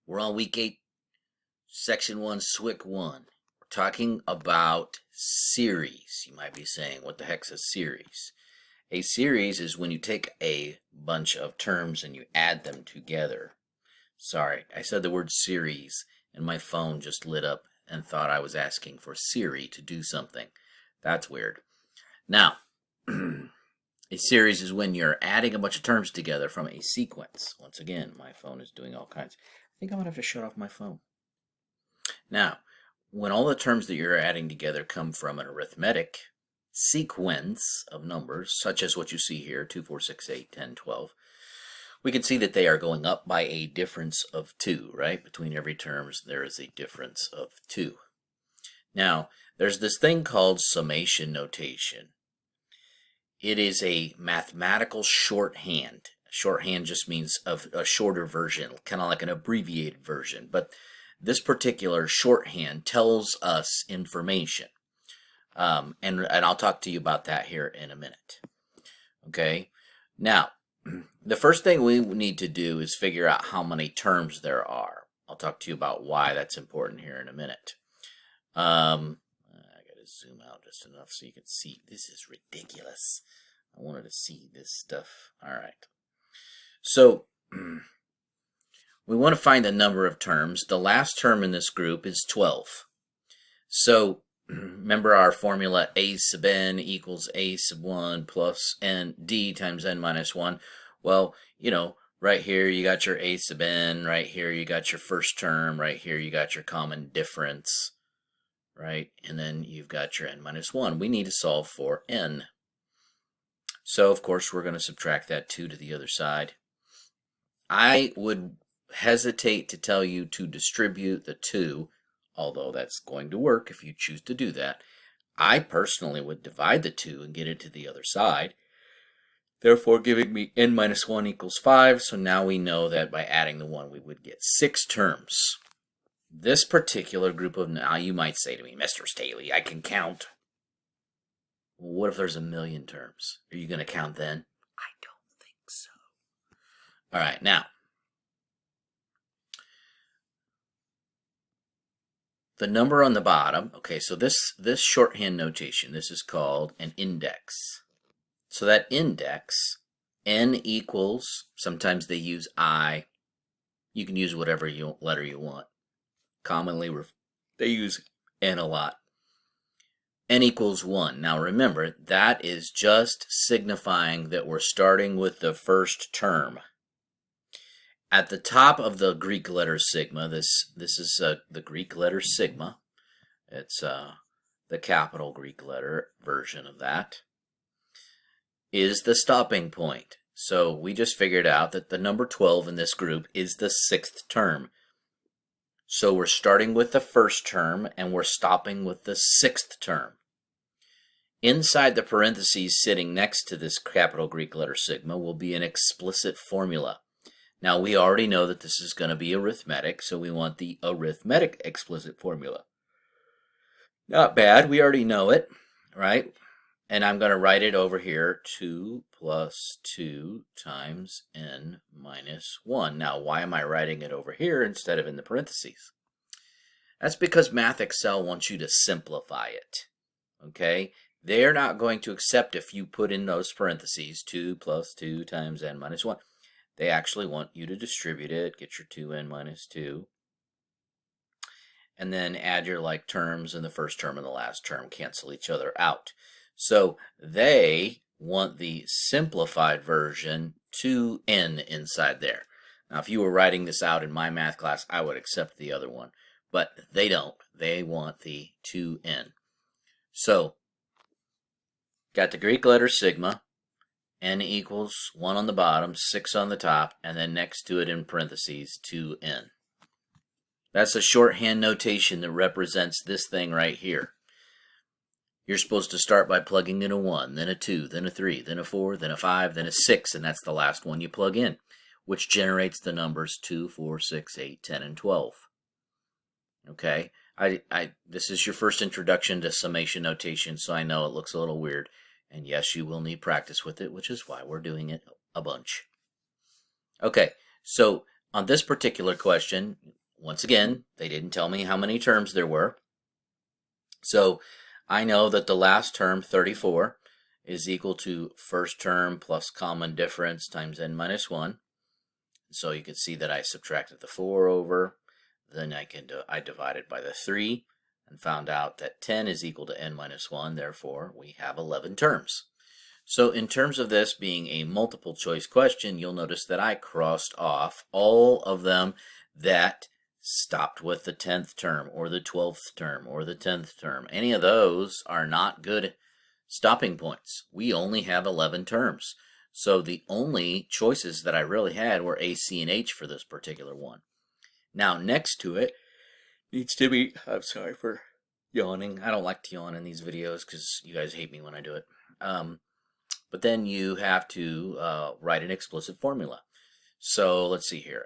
We're on week 8, section 1, Swyk 1. We're talking about series. You might be saying, what the heck's a series? A series is when you take a bunch of terms and you add them together. Sorry, I said the word series, and my phone just lit up and thought I was asking for Siri to do something. That's weird. Now, a series is when you're adding a bunch of terms together from a sequence. Once again, my phone is doing all kinds. I think I'm going to have to shut off my phone. Now, when all the terms that you're adding together come from an arithmetic sequence of numbers, such as what you see here, 2, 4, 6, 8, 10, 12, we can see that they are going up by a difference of 2, right? Between every terms, there is a difference of 2. Now, there's this thing called summation notation. It is a mathematical shorthand. Shorthand just means a shorter version, kind of like an abbreviated version. But this particular shorthand tells us information. And I'll talk to you about that here in a minute. Okay? Now, the first thing we need to do is figure out how many terms there are. I'll talk to you about why that's important here in a minute. I gotta zoom out just enough so you can see. This is ridiculous. I wanted to see this stuff. All right. So we want to find the number of terms. The last term in this group is 12. So remember our formula, a sub n equals a sub 1 plus n d times n minus 1. Well, you know, right here you got your a sub n, right here you got your first term, right here you got your common difference, right? And then you've got your n minus 1. We need to solve for n. So, of course, we're going to subtract that 2 to the other side. I would hesitate to tell you to distribute the 2, although that's going to work if you choose to do that. I personally would divide the 2 and get it to the other side, therefore giving me n minus 1 equals 5. So now we know that by adding the 1, we would get 6 terms. This particular group of, now you might say to me, Mr. Staley, I can count. Well, what if there's 1,000,000 terms? Are you going to count then? I don't think so. All right, now, the number on the bottom, okay, so this shorthand notation, this is called an index. So that index, n equals, sometimes they use I. You can use whatever letter you want. Commonly, they use n a lot. N equals 1. Now remember, that is just signifying that we're starting with the first term. At the top of the Greek letter sigma, this is the Greek letter sigma. It's the capital Greek letter version of that, is the stopping point. So we just figured out that the number 12 in this group is the 6th term. So we're starting with the first term and we're stopping with the 6th term. Inside the parentheses sitting next to this capital Greek letter sigma will be an explicit formula. Now we already know that this is going to be arithmetic, so we want the arithmetic explicit formula. Not bad, we already know it, right? And I'm going to write it over here, 2 plus 2 times n minus 1. Now, why am I writing it over here instead of in the parentheses? That's because Math Excel wants you to simplify it, okay? They're not going to accept if you put in those parentheses, 2 plus 2 times n minus 1. They actually want you to distribute it, get your 2n minus 2, and then add your like terms in the first term and the last term, cancel each other out. So they want the simplified version, 2n inside there. Now, if you were writing this out in my math class, I would accept the other one, but they don't. They want the 2n. So, got the Greek letter sigma, n equals 1 on the bottom, 6 on the top, and then next to it in parentheses, 2n. That's a shorthand notation that represents this thing right here. You're supposed to start by plugging in a 1, then a 2, then a 3, then a 4, then a 5, then a 6, and that's the last one you plug in, which generates the numbers 2, 4, 6, 8, 10, and 12. Okay? This is your first introduction to summation notation, so I know it looks a little weird. And yes, you will need practice with it, which is why we're doing it a bunch. Okay, so on this particular question, once again, they didn't tell me how many terms there were. So I know that the last term, 34, is equal to first term plus common difference times n minus 1. So you can see that I subtracted the 4 over, then I divided by the 3 and found out that 10 is equal to n minus 1, therefore we have 11 terms. So in terms of this being a multiple choice question, you'll notice that I crossed off all of them that stopped with the 10th term or the 12th term or the 10th term. Any of those are not good stopping points. We only have 11 terms. So the only choices that I really had were A, C, and H for this particular one. Now next to it needs to be, I'm sorry for yawning. I don't like to yawn in these videos because you guys hate me when I do it. But then you have to write an explicit formula. So let's see here.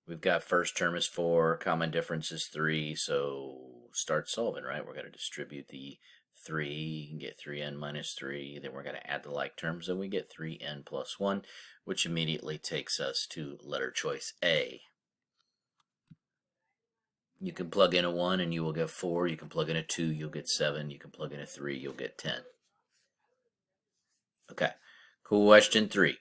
We've got first term is 4, common difference is 3, so start solving, right? We're going to distribute the 3 and get 3n minus 3. Then we're going to add the like terms, and we get 3n plus 1, which immediately takes us to letter choice A. You can plug in a 1 and you will get 4. You can plug in a 2, you'll get 7. You can plug in a 3, you'll get 10. Okay, question 3.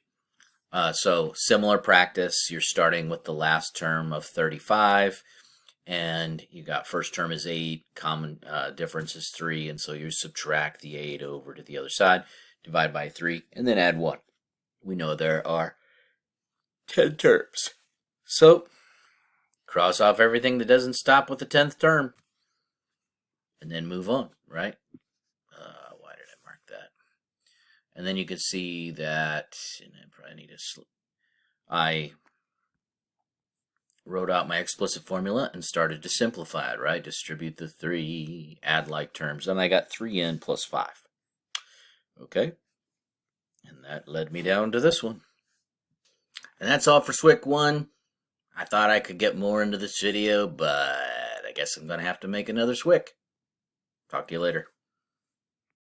So similar practice, you're starting with the last term of 35, and you got first term is 8, common difference is 3, and so you subtract the 8 over to the other side, divide by 3, and then add 1. We know there are 10 terms. So cross off everything that doesn't stop with the 10th term, and then move on, right? Why did I mark that? And then you can see that, and I probably need to, I wrote out my explicit formula and started to simplify it, right? Distribute the 3, add like terms, and I got 3n plus 5. Okay? And that led me down to this one. And that's all for Swyk 1. I thought I could get more into this video, but I guess I'm going to have to make another Swyk. Talk to you later.